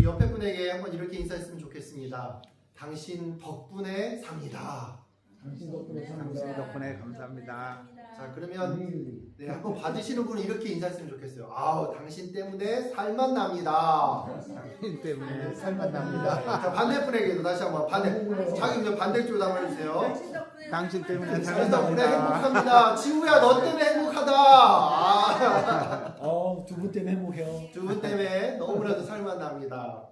옆에 분에게 한번 이렇게 인사했으면 좋겠습니다. 당신 덕분에 삽니다. 당신 덕분에 당신 삽니다. 덕분에 감사합니다. 자, 그러면 릴리. 네, 한번 받으시는 분은 이렇게 인사했으면 좋겠어요. 아우, 당신 때문에 살맛 납니다. 당신 때문에 살맛 납니다. 자, 반대분에게도 다시 한번 자기 이제 반대쪽으로 한번 해주세요. 당신 때문에 당신 살맛 덕분에 납니다. 행복합니다. 지우야, 너 때문에 행복하다. 아, 두 분 때문에 행복해요. 두 분 때문에 너무나도 살맛 납니다.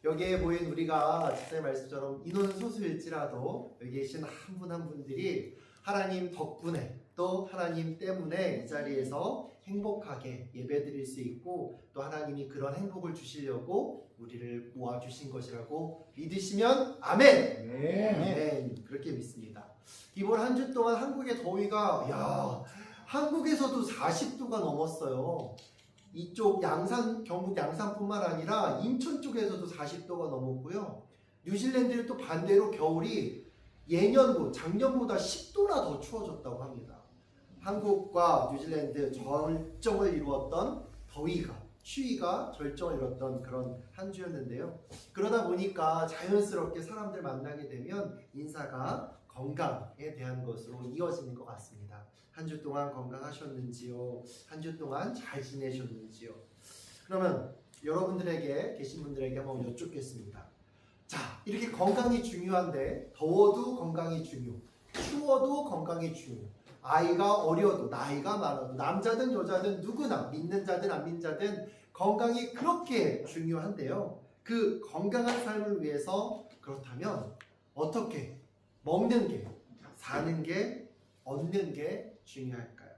여기에 보인 우리가 집사의 말씀처럼 인원소수일지라도 여기 계신 한 분 한 분들이 하나님 덕분에 또 하나님 때문에 이 자리에서 행복하게 예배드릴 수 있고 또 하나님이 그런 행복을 주시려고 우리를 모아주신 것이라고 믿으시면 아멘! 네. 아멘! 그렇게 믿습니다. 이번 한 주 동안 한국의 더위가 한국에서도 40도가 넘었어요. 이쪽 경북 양산뿐만 아니라 인천 쪽에서도 40도가 넘었고요. 뉴질랜드는 또 반대로 겨울이 작년보다 10도나 더 추워졌다고 합니다. 한국과 뉴질랜드 절정을 이루었던 추위가 절정을 이뤘던 그런 한 주였는데요. 그러다 보니까 자연스럽게 사람들 만나게 되면 인사가 건강에 대한 것으로 이어지는 것 같습니다. 한 주 동안 건강하셨는지요? 한 주 동안 잘 지내셨는지요? 그러면 여러분들에게 계신 분들에게 한번 여쭙겠습니다. 자, 이렇게 건강이 중요한데 더워도 건강이 중요, 추워도 건강이 중요. 아이가 어려도 나이가 많아도 남자든 여자든 누구나 믿는 자든 안 믿는 자든 건강이 그렇게 중요한데요. 그 건강한 삶을 위해서 그렇다면 어떻게 먹는 게, 사는 게, 얻는 게 중요할까요?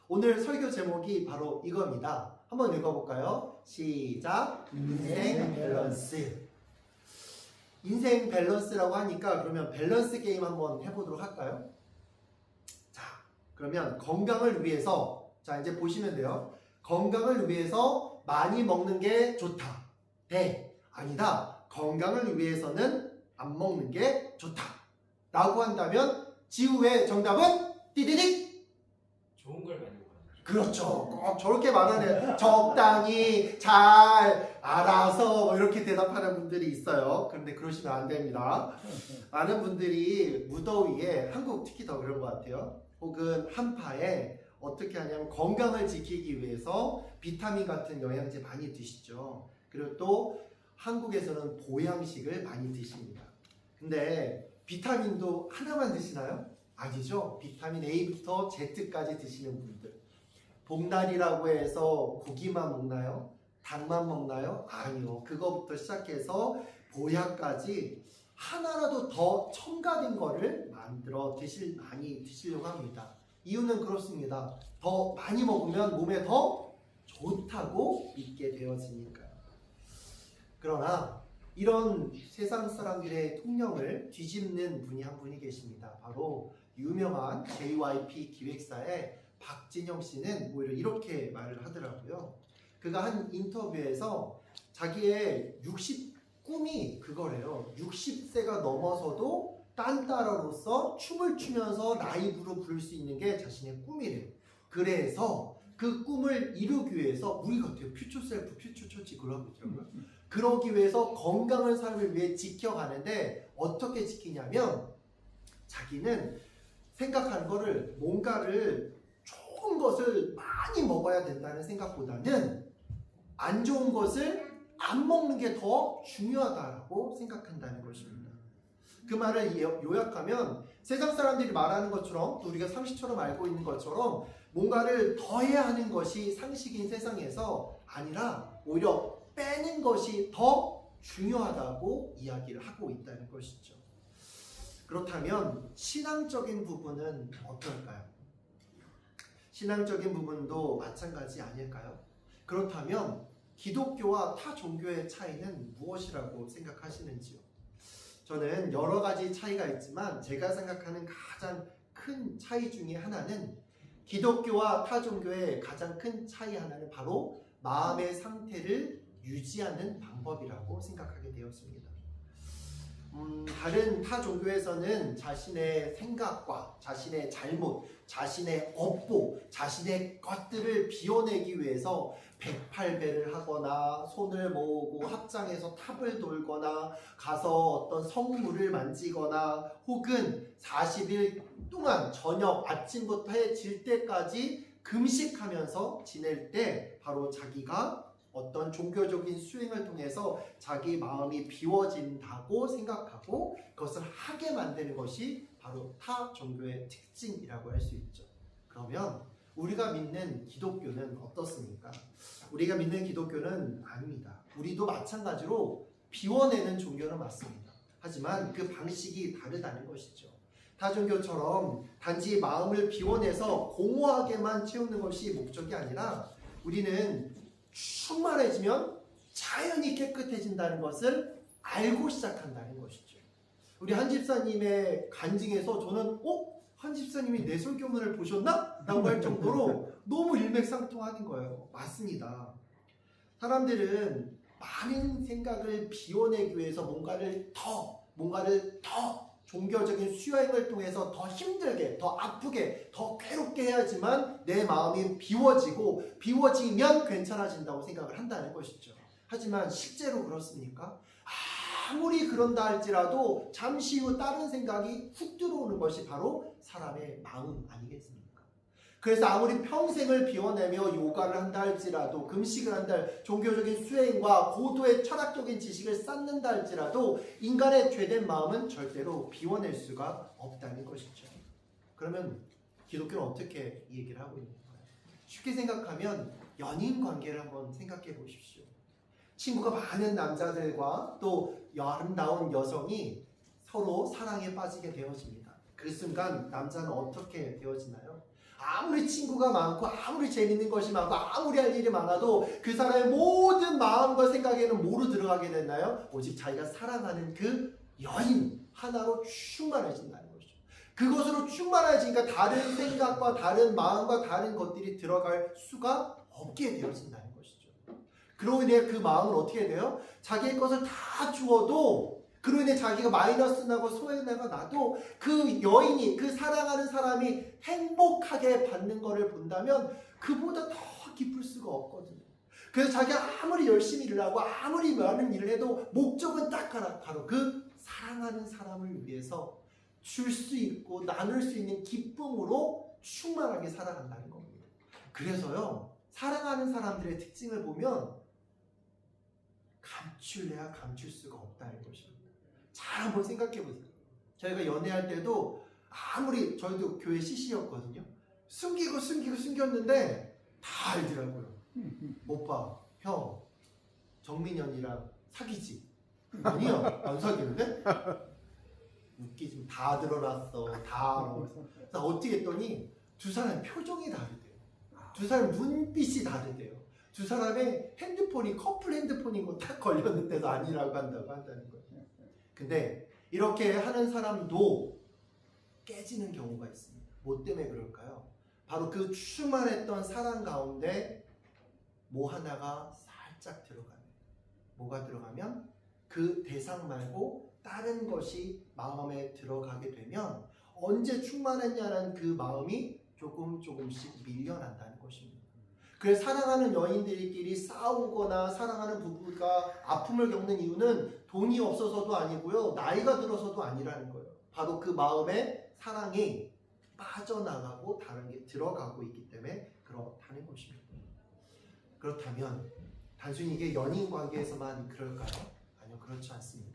오늘 설교 제목이 바로 이겁니다. 한번 읽어볼까요? 시작! 인생 밸런스. 인생 밸런스라고 하니까 그러면 밸런스 게임 한번 해보도록 할까요? 자, 그러면 건강을 위해서, 자 이제 보시면 돼요. 건강을 위해서 많이 먹는 게 좋다. 아니다. 건강을 위해서는 안 먹는 게 좋다. 라고 한다면 지우의 정답은 띠디딕! 좋은 걸 많이 먹어요. 그렇죠. 꼭 저렇게 말하는 적당히 잘 알아서 뭐 이렇게 대답하는 분들이 있어요. 그런데 그러시면 안 됩니다. 많은 분들이 무더위에 한국 특히 더 그런 것 같아요. 혹은 한파에 어떻게 하냐면 건강을 지키기 위해서 비타민 같은 영양제 많이 드시죠. 그리고 또 한국에서는 보양식을 많이 드십니다. 근데 비타민도 하나만 드시나요? 아니죠. 비타민 A부터 Z까지 드시는 분들. 복날이라고 해서 고기만 먹나요? 닭만 먹나요? 아니요. 그거부터 시작해서 보약까지 하나라도 더 첨가된 거를 만들어 많이 드시려고 합니다. 이유는 그렇습니다. 더 많이 먹으면 몸에 더 좋다고 믿게 되어지니까요. 그러나 이런 세상 사람들의 통념을 뒤집는 분이 한 분이 계십니다. 바로 유명한 JYP 기획사의 박진영 씨는 오히려 이렇게 말을 하더라고요. 그가 한 인터뷰에서 자기의 꿈이 그거래요. 60세가 넘어서도 딴따라로서 춤을 추면서 라이브로 부를 수 있는 게 자신의 꿈이래요. 그래서 그 꿈을 이루기 위해서 우리 같아요. 퓨처 셀프, 퓨처 처치 그걸 하고 있더라고요. 그러기 위해서 건강한 삶을 위해 지켜가는데 어떻게 지키냐면 자기는 생각하는 거를 뭔가를 좋은 것을 많이 먹어야 된다는 생각보다는 안 좋은 것을 안 먹는 게 더 중요하다고 생각한다는 것입니다. 그 말을 요약하면 세상 사람들이 말하는 것처럼 또 우리가 상식처럼 알고 있는 것처럼 뭔가를 더해야 하는 것이 상식인 세상에서 아니라 오히려 빼는 것이 더 중요하다고 이야기를 하고 있다는 것이죠. 그렇다면 신앙적인 부분은 어떨까요? 신앙적인 부분도 마찬가지 아닐까요? 그렇다면 기독교와 타 종교의 차이는 무엇이라고 생각하시는지요? 저는 여러 가지 차이가 있지만 제가 생각하는 가장 큰 차이 중에 하나는 기독교와 타 종교의 가장 큰 차이 하나는 바로 마음의 상태를 유지하는 방법이라고 생각하게 되었습니다. 다른 타 종교에서는 자신의 생각과 자신의 잘못, 자신의 업보, 자신의 것들을 비워내기 위해서 108배를 하거나 손을 모으고 합장해서 탑을 돌거나 가서 어떤 성물을 만지거나 혹은 40일 동안 저녁 아침부터 해 질 때까지 금식하면서 지낼 때 바로 자기가 어떤 종교적인 수행을 통해서 자기 마음이 비워진다고 생각하고 그것을 하게 만드는 것이 바로 타 종교의 특징이라고 할 수 있죠. 그러면 우리가 믿는 기독교는 어떻습니까? 우리가 믿는 기독교는 아닙니다. 우리도 마찬가지로 비워내는 종교는 맞습니다. 하지만 그 방식이 다르다는 것이죠. 타 종교처럼 단지 마음을 비워내서 공허하게만 채우는 것이 목적이 아니라 우리는 충만해지면 자연히 깨끗해진다는 것을 알고 시작한다는 것이죠. 우리 한 집사님의 간증에서 저는 한 집사님이 내 설교문을 보셨나? 라고 할 정도로 너무 일맥상통하는 거예요. 맞습니다. 사람들은 많은 생각을 비워내기 위해서 뭔가를 더 종교적인 수행을 통해서 더 힘들게, 더 아프게, 더 괴롭게 해야지만 내 마음이 비워지면 괜찮아진다고 생각을 한다는 것이죠. 하지만 실제로 그렇습니까? 아무리 그런다 할지라도 잠시 후 다른 생각이 훅 들어오는 것이 바로 사람의 마음 아니겠습니까? 그래서 아무리 평생을 비워내며 요가를 한다 할지라도 금식을 한다 할 종교적인 수행과 고도의 철학적인 지식을 쌓는다 할지라도 인간의 죄된 마음은 절대로 비워낼 수가 없다는 것이죠. 그러면 기독교는 어떻게 이 얘기를 하고 있는 거예요? 쉽게 생각하면 연인 관계를 한번 생각해 보십시오. 친구가 많은 남자들과 또 아름다운 여성이 서로 사랑에 빠지게 되어집니다. 그 순간 남자는 어떻게 되어지나요? 아무리 친구가 많고 아무리 재밌는 것이 많고 아무리 할 일이 많아도 그 사람의 모든 마음과 생각에는 뭐로 들어가게 됐나요? 오직 자기가 사랑하는 그 여인 하나로 충만해진다는 거죠. 그것으로 충만해지니까 다른 생각과 다른 마음과 다른 것들이 들어갈 수가 없게 되어진다는 것이죠. 그로 인해 그 마음은 어떻게 돼요? 자기의 것을 다 주어도 그로 인해 자기가 마이너스 나고 소외가 나도 그 여인이 그 사랑하는 사람이 행복하게 받는 것을 본다면 그보다 더 기쁠 수가 없거든요. 그래서 자기가 아무리 열심히 일을 하고 아무리 많은 일을 해도 목적은 딱 하나, 바로 그 사랑하는 사람을 위해서 줄 수 있고 나눌 수 있는 기쁨으로 충만하게 살아간다는 겁니다. 그래서요, 사랑하는 사람들의 특징을 보면 감출래야 감출 수가 없다는 것입니다. 잘 한번 생각해 보세요. 저희가 연애할 때도 아무리 저희도 교회 CC였거든요. 숨겼는데 다 알더라고요. 오빠, 형, 정민현이랑 사귀지? 아니야, 안 사귀는데? 웃기지, 다 드러났어, 다 알아. 그래서 어떻게 했더니 두 사람 표정이 다르대요. 두 사람 눈빛이 다르대요. 두 사람의 핸드폰이 커플 핸드폰인 거 딱 걸렸는데도 아니라고 한다는 거예요. 근데 이렇게 하는 사람도 깨지는 경우가 있습니다. 뭐 때문에 그럴까요? 바로 그 충만했던 사랑 가운데 뭐 하나가 살짝 들어가요. 뭐가 들어가면 그 대상 말고 다른 것이 마음에 들어가게 되면 언제 충만했냐는 그 마음이 조금씩 밀려난다는 것입니다. 그래서 사랑하는 연인들끼리 싸우거나 사랑하는 부부가 아픔을 겪는 이유는 돈이 없어서도 아니고요, 나이가 들어서도 아니라는 거예요. 바로 그 마음에 사랑이 빠져나가고 다른 게 들어가고 있기 때문에 그렇다는 것입니다. 그렇다면 단순히 이게 연인 관계에서만 그럴까요? 아니요, 그렇지 않습니다.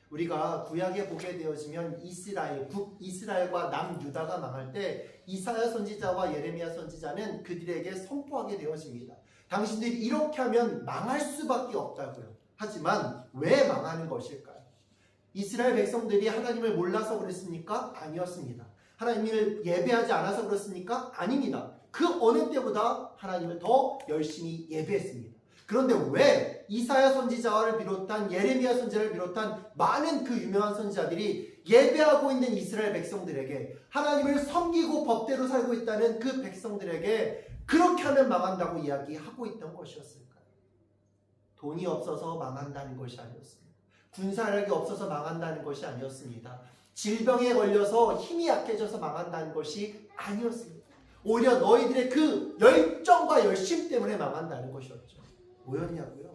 우리가 구약에 보게 되어지면 이스라엘과 남유다가 망할 때 이사야 선지자와 예레미야 선지자는 그들에게 선포하게 되어집니다. 당신들이 이렇게 하면 망할 수밖에 없다고요. 하지만 왜 망하는 것일까요? 이스라엘 백성들이 하나님을 몰라서 그랬습니까? 아니었습니다. 하나님을 예배하지 않아서 그렇습니까? 아닙니다. 그 어느 때보다 하나님을 더 열심히 예배했습니다. 그런데 왜 이사야 선지자를 비롯한 예레미야 선지자를 비롯한 많은 그 유명한 선지자들이 예배하고 있는 이스라엘 백성들에게 하나님을 섬기고 법대로 살고 있다는 그 백성들에게 그렇게 하면 망한다고 이야기하고 있던 것이었을까요? 돈이 없어서 망한다는 것이 아니었습니다. 군사력이 없어서 망한다는 것이 아니었습니다. 질병에 걸려서 힘이 약해져서 망한다는 것이 아니었습니다. 오히려 너희들의 그 열정과 열심 때문에 망한다는 것이었죠. 뭐였냐고요?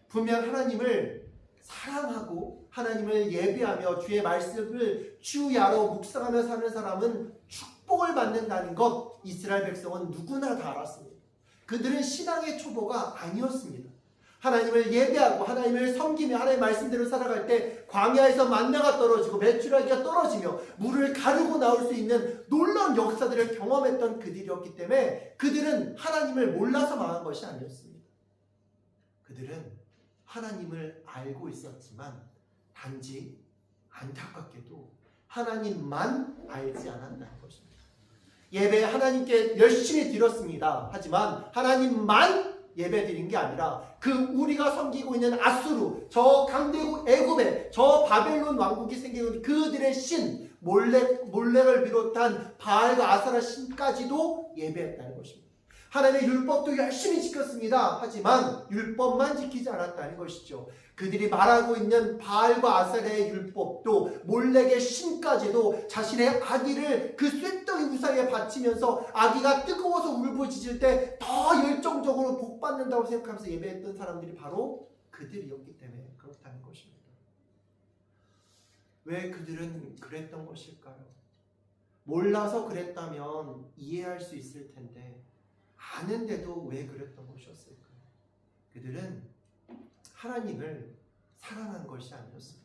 분명 하나님을 사랑하고 하나님을 예배하며 주의 말씀을 주야로 묵상하며 사는 사람은 축복을 받는다는 것 이스라엘 백성은 누구나 다 알았습니다. 그들은 신앙의 초보가 아니었습니다. 하나님을 예배하고 하나님을 섬기며 하나님의 말씀대로 살아갈 때 광야에서 만나가 떨어지고 메추라기가 떨어지며 물을 가르고 나올 수 있는 놀라운 역사들을 경험했던 그들이었기 때문에 그들은 하나님을 몰라서 망한 것이 아니었습니다. 그들은 하나님을 알고 있었지만 단지 안타깝게도 하나님만 알지 않았다는 것입니다. 예배 하나님께 열심히 드렸습니다. 하지만 하나님만 예배 드린 게 아니라 그 우리가 섬기고 있는 아수르, 저 강대국 애굽에 저 바벨론 왕국이 생기는 그들의 신 몰렉을 비롯한 바알과 아사라 신까지도 예배했다는 것입니다. 하나님의 율법도 열심히 지켰습니다. 하지만 율법만 지키지 않았다는 것이죠. 그들이 말하고 있는 바알과 아사라의 율법도 몰렉의 신까지도 자신의 아기를 그 쇠덩이 우상에 바치면서 아기가 뜨거워서 울부짖을 때 더 열정적으로 복받는다고 생각하면서 예배했던 사람들이 바로 그들이었기 때문에 그렇다는 것입니다. 왜 그들은 그랬던 것일까요? 몰라서 그랬다면 이해할 수 있을 텐데 아는데도 왜 그랬던 것이었을까요? 그들은 하나님을 사랑한 것이 아니었습니다.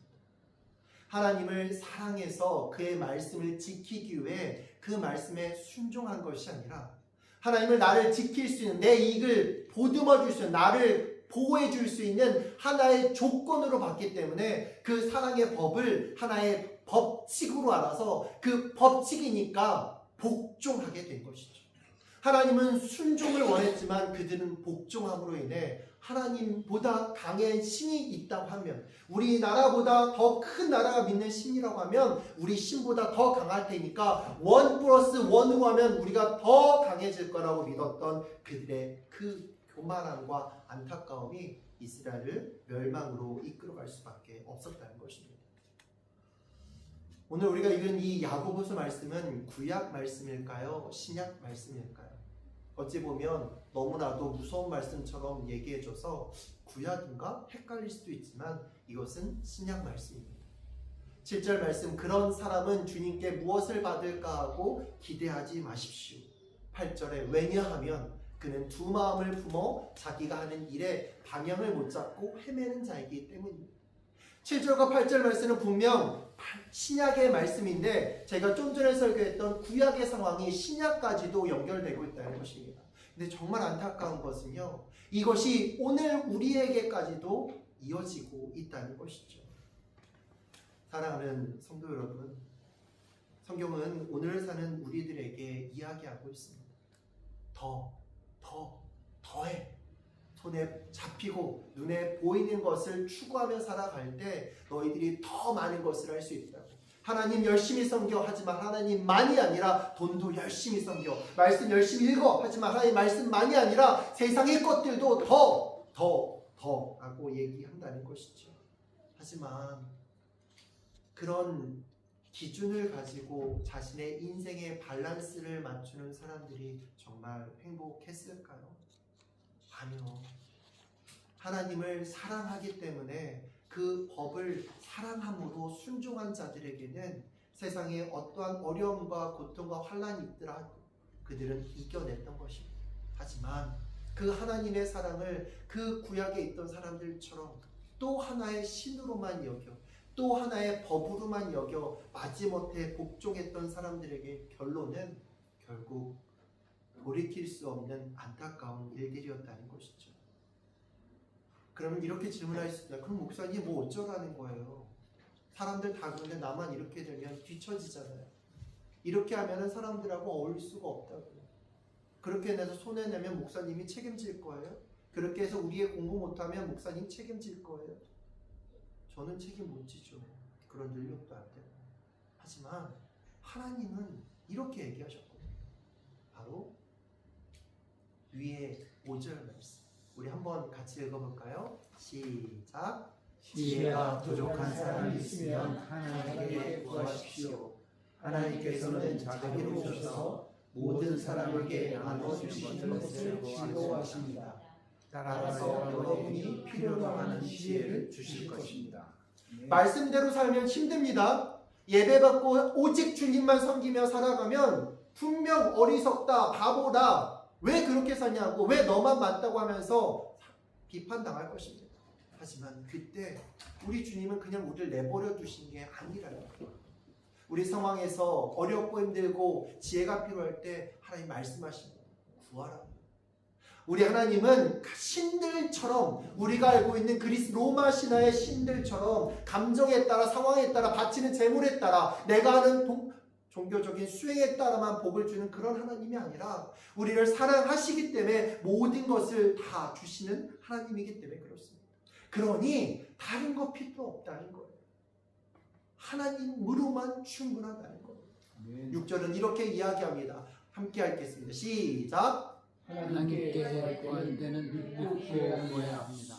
하나님을 사랑해서 그의 말씀을 지키기 위해 그 말씀에 순종한 것이 아니라 하나님을 나를 지킬 수 있는 내 이익을 보듬어 줄 수 있는 나를 보호해 줄 수 있는 하나의 조건으로 봤기 때문에 그 사랑의 법을 하나의 법칙으로 알아서 그 법칙이니까 복종하게 된 것이죠. 하나님은 순종을 원했지만 그들은 복종함으로 인해 하나님보다 강한 신이 있다고 하면 우리나라보다 더 큰 나라가 믿는 신이라고 하면 우리 신보다 더 강할 테니까 1+1으로 하면 우리가 더 강해질 거라고 믿었던 그들의 그 교만함과 안타까움이 이스라엘을 멸망으로 이끌어갈 수밖에 없었다는 것입니다. 오늘 우리가 읽은 이 야고보서 말씀은 구약 말씀일까요? 신약 말씀일까요? 어찌 보면 너무나도 무서운 말씀처럼 얘기해줘서 구약인가 헷갈릴 수도 있지만 이것은 신약 말씀입니다. 7절 말씀, 그런 사람은 주님께 무엇을 받을까 하고 기대하지 마십시오. 8절에 왜냐하면 그는 두 마음을 품어 자기가 하는 일에 방향을 못 잡고 헤매는 자이기 때문입니다. 7절과 8절 말씀은 분명 신약의 말씀인데 제가 좀 전에 설교했던 구약의 상황이 신약까지도 연결되고 있다는 것입니다. 근데 정말 안타까운 것은요, 이것이 오늘 우리에게까지도 이어지고 있다는 것이죠. 사랑하는 성도 여러분, 성경은 오늘 사는 우리들에게 이야기하고 있습니다. 더해. 손에 잡히고 눈에 보이는 것을 추구하며 살아갈 때 너희들이 더 많은 것을 할 수 있다고. 하나님 열심히 섬겨 하지만 하나님만이 아니라 돈도 열심히 섬겨, 말씀 열심히 읽어 하지만 하나님 말씀만이 아니라 세상의 것들도 더 라고 얘기한다는 것이죠. 하지만 그런 기준을 가지고 자신의 인생의 밸런스를 맞추는 사람들이 정말 행복했을까요? 아니요. 하나님을 사랑하기 때문에 그 법을 사랑함으로 순종한 자들에게는 세상에 어떠한 어려움과 고통과 환란이 있더라도 그들은 이겨냈던 것입니다. 하지만 그 하나님의 사랑을 그 구약에 있던 사람들처럼 또 하나의 신으로만 여겨, 또 하나의 법으로만 여겨 마지못해 복종했던 사람들에게 결론은 결국 돌이킬 수 없는 안타까운 일들이었다는 것이죠. 그러면 이렇게 질문할 수 있다. 그럼 목사님 뭐 어쩌라는 거예요? 사람들 다 그런데 나만 이렇게 되면 뒤처지잖아요. 이렇게 하면 사람들하고 어울릴 수가 없다고요. 그렇게 해서 손해내면 목사님이 책임질 거예요? 그렇게 해서 우리의 공부 못하면 목사님 책임질 거예요? 저는 책임 못 지죠. 그런 능력도 안 되고. 하지만 하나님은 이렇게 얘기하셨거든요. 바로 위에 5절 말씀. 우리 한번 같이 읽어볼까요? 시작. 지혜가 부족한 사람이 있으면 하나님께 구하십시오. 하나님께서는 자비로 오셔서 모든 사람에게 나눠주시는 것을 지도하십니다. 따라서 여러분이 필요로 하는 지혜를 주실 것입니다. 말씀대로 살면 힘듭니다. 예배받고 오직 주님만 섬기며 살아가면 분명 어리석다, 바보다, 왜 그렇게 사냐고, 왜 너만 맞다고 하면서 비판당할 것입니다. 하지만 그때 우리 주님은 그냥 우리를 내버려 두신 게 아니라요. 우리 상황에서 어렵고 힘들고 지혜가 필요할 때 하나님 말씀하십니다. 구하라. 우리 하나님은 신들처럼, 우리가 알고 있는 그리스 로마 신화의 신들처럼 감정에 따라, 상황에 따라, 바치는 재물에 따라, 내가 하는 종교적인 수행에 따라만 복을 주는 그런 하나님이 아니라 우리를 사랑하시기 때문에 모든 것을 다 주시는 하나님이기 때문에 그렇습니다. 그러니 다른 거 필요 없다는 거예요. 하나님으로만 충분하다는 거예요. 6절은 이렇게 이야기합니다. 함께 읽겠습니다. 시작. 하나님께 구할 때는 믿고 구해야 합니다.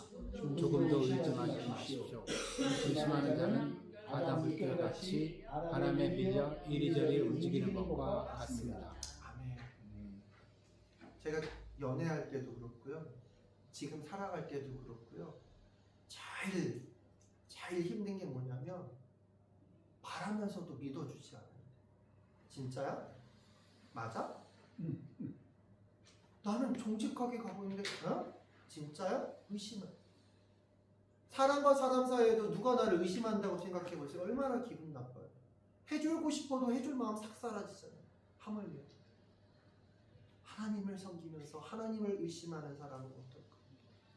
조금도 의심하지 마십시오. 의심하는 자는 바닷물결 같이 바람에 밀려 이리저리 움직이는 것과 같습니다. 아멘. 제가 연애할 때도 그렇고요. 지금 살아갈 때도 그렇고요. 제일 힘든 게 뭐냐면 바라면서도 믿어주지 않아요. 진짜야? 맞아? 나는 정직하게 가고 있는데 진짜야? 의심을. 사람과 사람 사이에도 누가 나를 의심한다고 생각해 보세요. 얼마나 기분 나빠요. 해주고 싶어도 해줄 마음 싹 사라지잖아요. 하물며 하나님을 섬기면서 하나님을 의심하는 사람은 어떨까?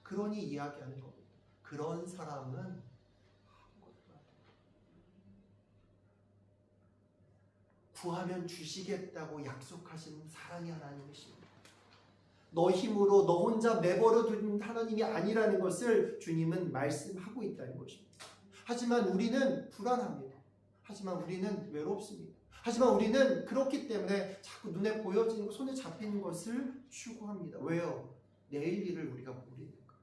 그러니 이야기하는 겁니다. 그런 사람은 아무것도 안 해요. 구하면 주시겠다고 약속하신 사랑의 하나님이십니다. 너 힘으로 너 혼자 내버려 둔 하나님이 아니라는 것을 주님은 말씀하고 있다는 것입니다. 하지만 우리는 불안합니다. 하지만 우리는 외롭습니다. 하지만 우리는 그렇기 때문에 자꾸 눈에 보여지는 것, 손에 잡히는 것을 추구합니다. 왜요? 내일 일을 우리가 모르니까.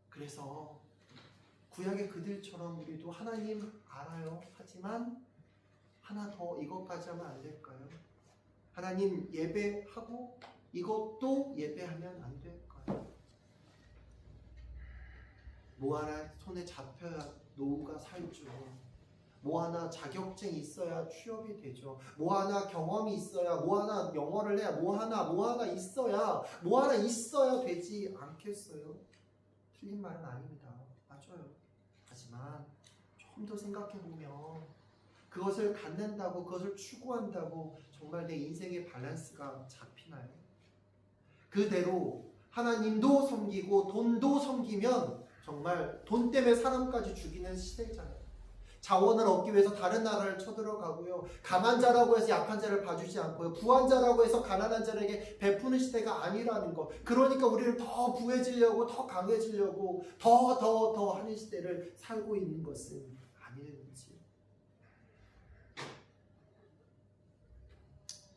그래서 구약의 그들처럼 우리도 하나님 알아요. 하지만 하나 더 이것까지 하면 안 될까요? 하나님 예배하고 이것도 예배하면 안 될까요? 뭐 하나 손에 잡혀야 노후가 살죠. 뭐 하나 자격증이 있어야 취업이 되죠. 뭐 하나 경험이 있어야, 뭐 하나 영어를 해야, 뭐 하나 있어야 되지 않겠어요? 틀린 말은 아닙니다. 맞아요. 하지만 좀 더 생각해보면 그것을 갖는다고, 그것을 추구한다고 정말 내 인생의 밸런스가 잡히나요? 그대로 하나님도 섬기고 돈도 섬기면 정말 돈 때문에 사람까지 죽이는 시대잖아요. 자원을 얻기 위해서 다른 나라를 쳐들어가고요. 강한 자라고 해서 약한 자를 봐주지 않고요. 부한 자라고 해서 가난한 자에게 베푸는 시대가 아니라는 것. 그러니까 우리를 더 부해지려고, 더 강해지려고, 더 하는 시대를 살고 있는 것은 아닐지.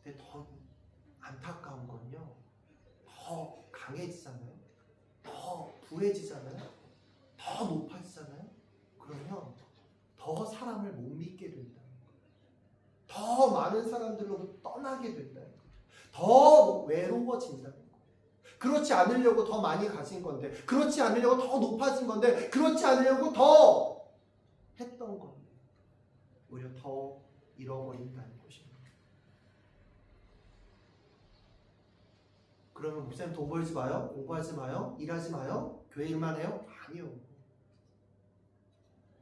근데 더 안타까운 건요. 더 강해지잖아요. 더 부해지잖아요. 더 높아지잖아요. 그러면 더 사람을 못 믿게 된다는 거예요. 더 많은 사람들로부터 떠나게 된다는 거예요. 더 외로워진다는 거예요. 그렇지 않으려고 더 많이 가진 건데, 그렇지 않으려고 더 높아진 건데, 그렇지 않으려고 더 했던 건데 오히려 더 잃어버린다는 것입니다. 그러면 목사님 돈 벌지 마요? 공부하지 마요? 일하지 마요? 교회 일만 해요? 아니요.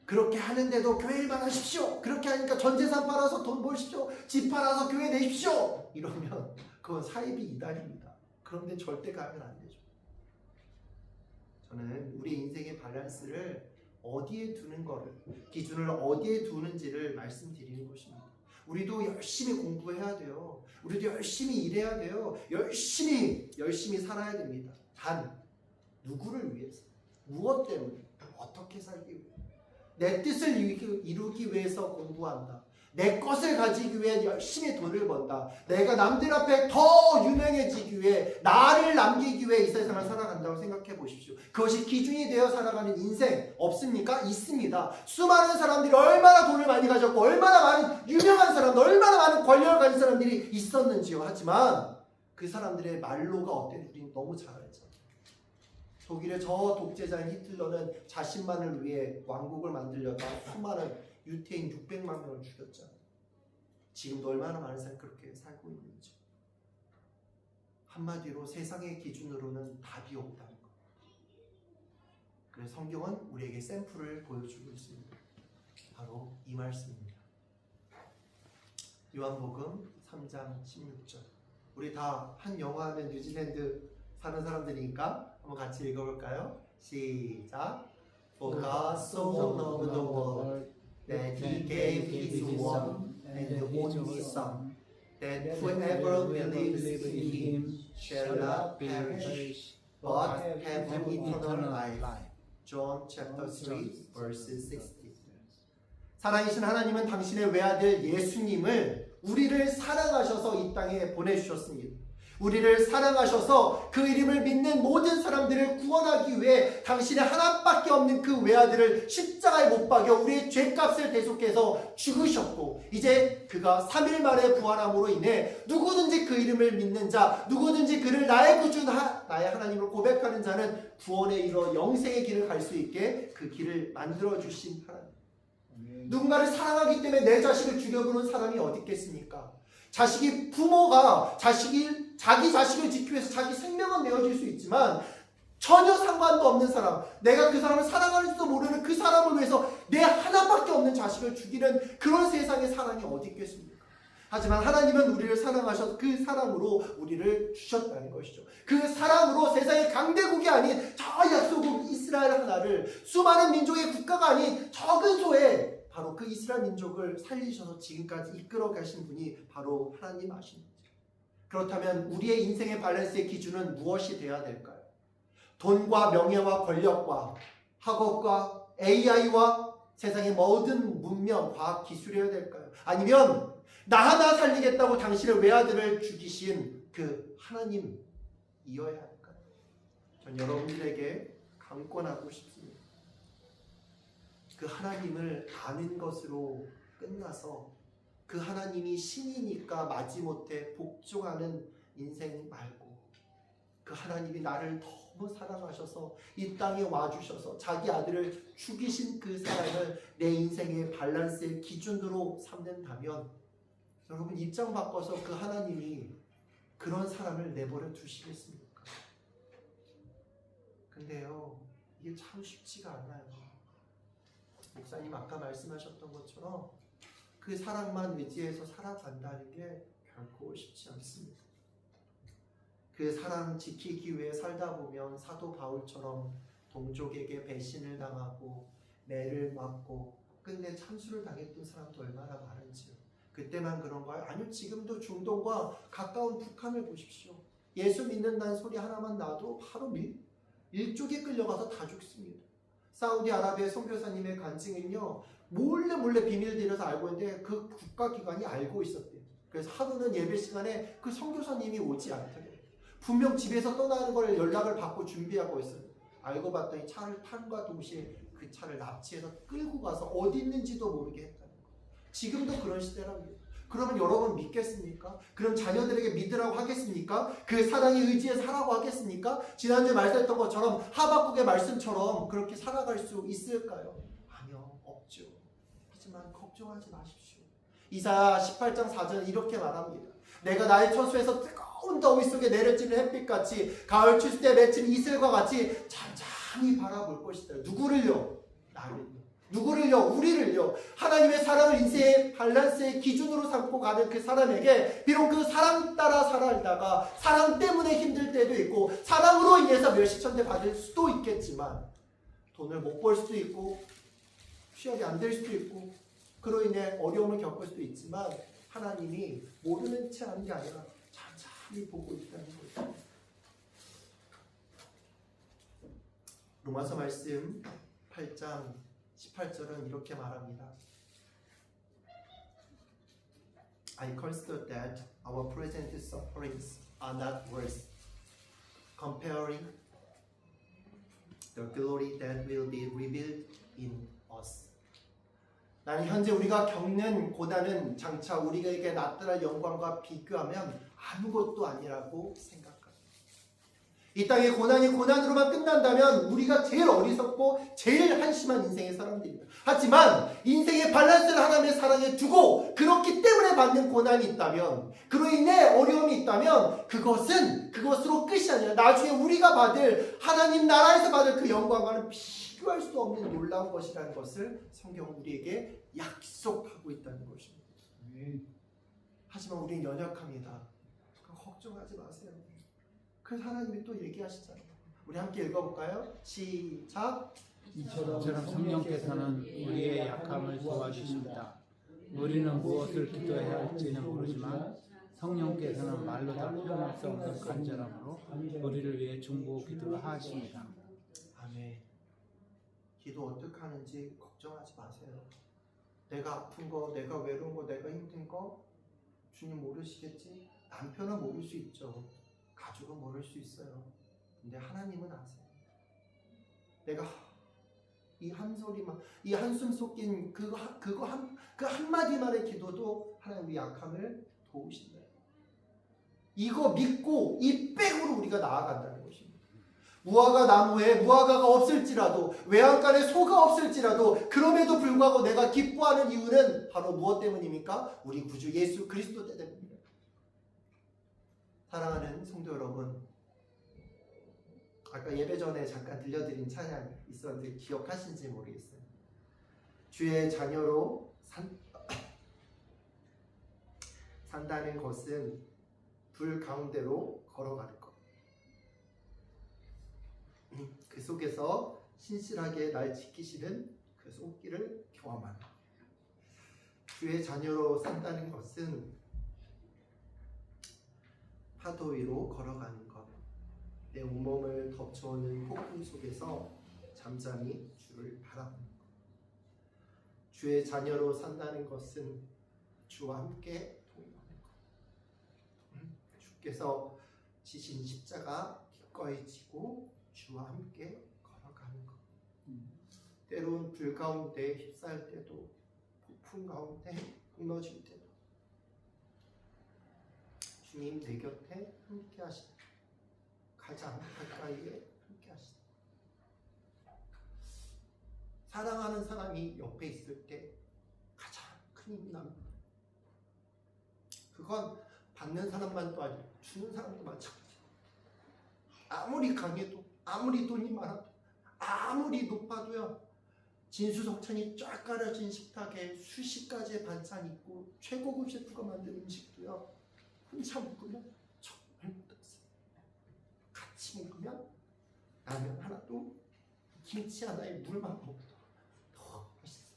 그렇게 하는데도 교회 일만 하십시오. 그렇게 하니까 전 재산 팔아서 돈 벌십시오. 집 팔아서 교회 내십시오. 이러면 그건 사이비 이단입니다. 그런데 절대 가면 안 되죠. 저는 우리 인생의 밸런스를 어디에 두는 거를, 기준을 어디에 두는지를 말씀드리는 것입니다. 우리도 열심히 공부해야 돼요. 우리도 열심히 일해야 돼요. 열심히 살아야 됩니다. 단 누구를 위해서, 무엇 때문에, 어떻게 살기 위해, 내 뜻을 이루기 위해서 공부한다. 내 것을 가지기 위해 열심히 돈을 번다. 내가 남들 앞에 더 유명해지기 위해, 나를 남기기 위해 이 세상을 살아간다고 생각해 보십시오. 그것이 기준이 되어 살아가는 인생 없습니까? 있습니다. 수많은 사람들이 얼마나 돈을 많이 가졌고 얼마나 많은 유명한 사람들, 얼마나 많은 권력을 가진 사람들이 있었는지요. 하지만 그 사람들의 말로가 어땠는지 우리는 너무 잘 알죠. 독일의 저 독재자인 히틀러는 자신만을 위해 왕국을 만들려다 수많은 유태인 600만 명을 죽였잖아요. 지금도 얼마나 많은 사람이 그렇게 살고 있는지. 한마디로 세상의 기준으로는 답이 없다는 것. 그래서 성경은 우리에게 샘플을 보여주고 있습니다. 바로 이 말씀입니다. 요한복음 3장 16절. 우리 다 한 영화 하면 뉴질랜드 사는 사람들이니까 한번 같이 읽어볼까요? 시작. For God so loved the world that he gave his one and only Son, that whoever believes in him shall not perish, but have eternal life. John chapter 3, verse 60. 살아계신 하나님은 당신의 외아들 예수님을 우리를 사랑하셔서 이 땅에 보내주셨습니다. 우리를 사랑하셔서 그 이름을 믿는 모든 사람들을 구원하기 위해 당신의 하나밖에 없는 그 외아들을 십자가에 못 박여 우리의 죄값을 대속해서 죽으셨고, 이제 그가 3일 만에 부활함으로 인해 누구든지 그 이름을 믿는 자, 누구든지 그를 나의 구주, 나의 하나님을 고백하는 자는 구원에 이르러 영생의 길을 갈 수 있게 그 길을 만들어주신 하나님. 누군가를 사랑하기 때문에 내 자식을 죽여보는 사람이 어디 있겠습니까? 자식이, 부모가 자기 자식을 지키기 위해서 자기 생명은 내어줄 수 있지만 전혀 상관도 없는 사람, 내가 그 사람을 사랑하는지도 모르는 그 사람을 위해서 내 하나밖에 없는 자식을 죽이는 그런 세상의 사랑이 어디 있겠습니까? 하지만 하나님은 우리를 사랑하셔서 그 사랑으로 우리를 주셨다는 것이죠. 그 사랑으로 세상의 강대국이 아닌 저 약소국 이스라엘 하나를, 수많은 민족의 국가가 아닌 적은 소에 바로 그 이스라엘 민족을 살리셔서 지금까지 이끌어 가신 분이 바로 하나님 아십니다. 그렇다면 우리의 인생의 밸런스의 기준은 무엇이 되어야 될까요? 돈과 명예와 권력과 학업과 AI와 세상의 모든 문명, 과학, 기술이어야 될까요? 아니면 나 하나 살리겠다고 당신의 외아들을 죽이신 그 하나님이어야 할까요? 전 여러분들에게 강권하고 싶습니다. 그 하나님을 아는 것으로 끝나서 그 하나님이 신이니까 마지못해 복종하는 인생 말고, 그 하나님이 나를 너무 사랑하셔서 이 땅에 와주셔서 자기 아들을 죽이신 그 사랑을 내 인생의 밸런스의 기준으로 삼는다면 여러분 입장 바꿔서 그 하나님이 그런 사람을 내버려 두시겠습니까? 근데요, 이게 참 쉽지가 않아요. 목사님 아까 말씀하셨던 것처럼 그 사랑만 의지해서 살아간다는 게 결코 쉽지 않습니다. 그 사랑 지키기 위해 살다 보면 사도 바울처럼 동족에게 배신을 당하고 매를 맞고 끝내 참수를 당했던 사람도 얼마나 많은지요. 그때만 그런가요? 아니요, 지금도 중동과 가까운 북한을 보십시오. 예수 믿는다는 소리 하나만 나도 바로 일족에 끌려가서 다 죽습니다. 사우디아라비아 선교사님의 간증은요, 몰래 비밀들여서 알고 있는데 그 국가기관이 알고 있었대요. 그래서 하루는 예배 시간에 그 선교사님이 오지 않더래요. 분명 집에서 떠나는 걸 연락을 받고 준비하고 있어요. 알고 봤더니 차를 탄과 동시에 그 차를 납치해서 끌고 가서 어디 있는지도 모르게 했다는 거예요. 지금도 그런 시대랍니다. 그러면 여러분 믿겠습니까? 그럼 자녀들에게 믿으라고 하겠습니까? 그 사랑의 의지에 살라고 하겠습니까? 지난주에 말씀했던 것처럼 하박국의 말씀처럼 그렇게 살아갈 수 있을까요? 아니요, 없죠. 하지만 걱정하지 마십시오. 이사야 18장 4절에 이렇게 말합니다. 내가 나의 처소에서 뜨거운 더위 속에 내려지는 햇빛같이 가을 추수 때 맺힌 이슬과 같이 잠잠히 바라볼 것이다. 누구를요? 나를요. 누구를요? 우리를요. 하나님의 사랑을 인생의 밸런스의 기준으로 삼고 가는 그 사람에게 비록 그 사랑 따라 살아가다가 사랑 때문에 힘들 때도 있고 사랑으로 인해서 멸시천대 받을 수도 있겠지만 돈을 못 벌 수도 있고 취업이 안 될 수도 있고 그로 인해 어려움을 겪을 수도 있지만 하나님이 모르는 채 하는 게 아니라 잠잠히 보고 있다는 거죠. 로마서 말씀 8장 18절은 이렇게 말합니다. I consider that our present sufferings are not worth comparing the glory that will be revealed in us. 나는 현재 우리가 겪는 고난은 장차 우리에게 나타날 영광과 비교하면 아무것도 아니라고 생각합니다. 이 땅의 고난이 고난으로만 끝난다면 우리가 제일 어리석고 제일 한심한 인생의 사람들입니다. 하지만 인생의 밸런스를 하나님의 사랑에 두고 그렇기 때문에 받는 고난이 있다면, 그로 인해 어려움이 있다면 그것으로 끝이 아니라 나중에 우리가 받을 하나님 나라에서 받을 그 영광과는 비교할 수 없는 놀라운 것이라는 것을 성경은 우리에게 약속하고 있다는 것입니다. 하지만 우리는 연약합니다. 걱정하지 마세요. 그래서 하나님이 또 얘기하시잖아요. 우리 함께 읽어볼까요? 시작. 이처럼 성령께서는 우리의 약함을 도와주십니다. 우리는 무엇을 기도해야 할지는 모르지만 성령께서는 말로 다 표현할 수 없는 간절함으로 우리를 위해 중보 기도를 하십니다. 아멘. 기도 어떻게 하는지 걱정하지 마세요. 내가 아픈 거, 내가 외로운 거, 내가 힘든 거 주님 모르시겠지? 남편은 모를 수 있죠. 가족은 모를 수 있어요. 근데 하나님은 아세요. 내가 이 한 소리만, 이 한숨 섞인 그 한마디만의 기도도 하나님 우리 약함을 도우신다. 이거 믿고 이 백으로 우리가 나아간다는 것입니다. 무화과 나무에 무화과가 없을지라도, 외양간에 소가 없을지라도, 그럼에도 불구하고 내가 기뻐하는 이유는 바로 무엇 때문입니까? 우리 구주 예수 그리스도 때문입니다. 사랑하는 성도 여러분, 아까 예배 전에 잠깐 들려드린 찬양이 있었는데 기억하신지 모르겠어요. 주의 자녀로 산다는 것은 불 가운데로 걸어가는 것. 그 속에서 신실하게 날 지키시는 그 손길을 경험하는 것. 주의 자녀로 산다는 것은 파도 위로 걸어가는 것. 내 온몸을 덮쳐오는 폭풍 속에서 잠잠히 주를 바라보는 것. 주의 자녀로 산다는 것은 주와 함께 동행하는 것. 주께서 지신 십자가 기꺼이 지고 주와 함께 걸어가는 것. 때론 불 가운데 휩싸일 때도, 폭풍 가운데 무너질 때도 주님 내 곁에 함께 하시다. 가장 가까이에 함께 하시다. 사랑하는 사람이 옆에 있을 때 가장 큰 힘이 납니다. 그건 받는 사람만도 아니고 주는 사람도 마찬가지예요. 아무리 강해도, 아무리 돈이 많아도, 아무리 높아도요, 진수석찬이 쫙 깔아진 식탁에 수십 가지의 반찬이 있고 최고급 셰프가 만든 음식도요, 혼자 먹으면 정말 못했어요. 같이 먹으면 라면 하나도 김치 하나에 물만 먹어도 더 맛있어요.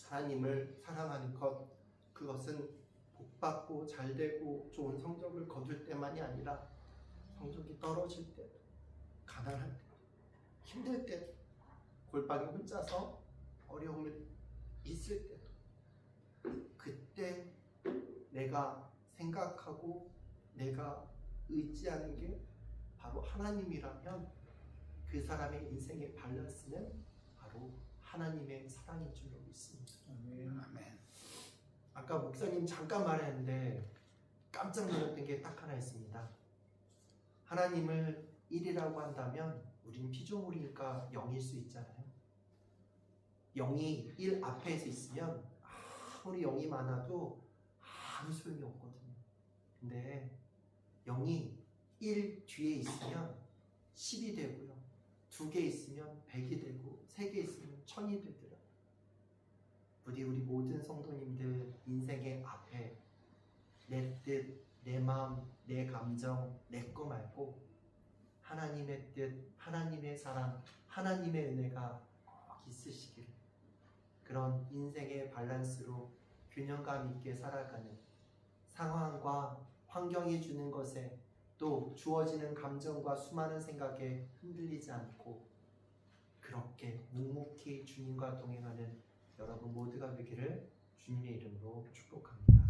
하나님을 사랑하는 것, 그것은 복받고 잘되고 좋은 성적을 거둘 때만이 아니라 성적이 떨어질 때, 가난할 때, 힘들 때, 골방에 혼자서 어려움을 있을 때도, 그때 내가 생각하고 내가 의지하는 게 바로 하나님이라면 그 사람의 인생의 밸런스는 바로 하나님의 사랑인 줄로 믿습니다. 아멘. 아까 목사님 잠깐 말했는데 깜짝 놀랐던 게 딱 하나 있습니다. 하나님을 1이라고 한다면 우린 피조물이니까 0일 수 있잖아요. 0이 1 앞에서 있으면 아무리 0이 많아도 아무 소용이 없거든요. 근데 0이 1 뒤에 있으면 10이 되고요, 2개 있으면 100이 되고 3개 있으면 1000이 되더라고요. 부디 우리 모든 성도님들 인생의 앞에 내 뜻, 내 마음, 내 감정, 내 거 말고 하나님의 뜻, 하나님의 사랑, 하나님의 은혜가 꼭 있으시길, 그런 인생의 밸런스로 균형감 있게 살아가는, 상황과 환경이 주는 것에 또 주어지는 감정과 수많은 생각에 흔들리지 않고 그렇게 묵묵히 주님과 동행하는 여러분 모두가 되기를 주님의 이름으로 축복합니다.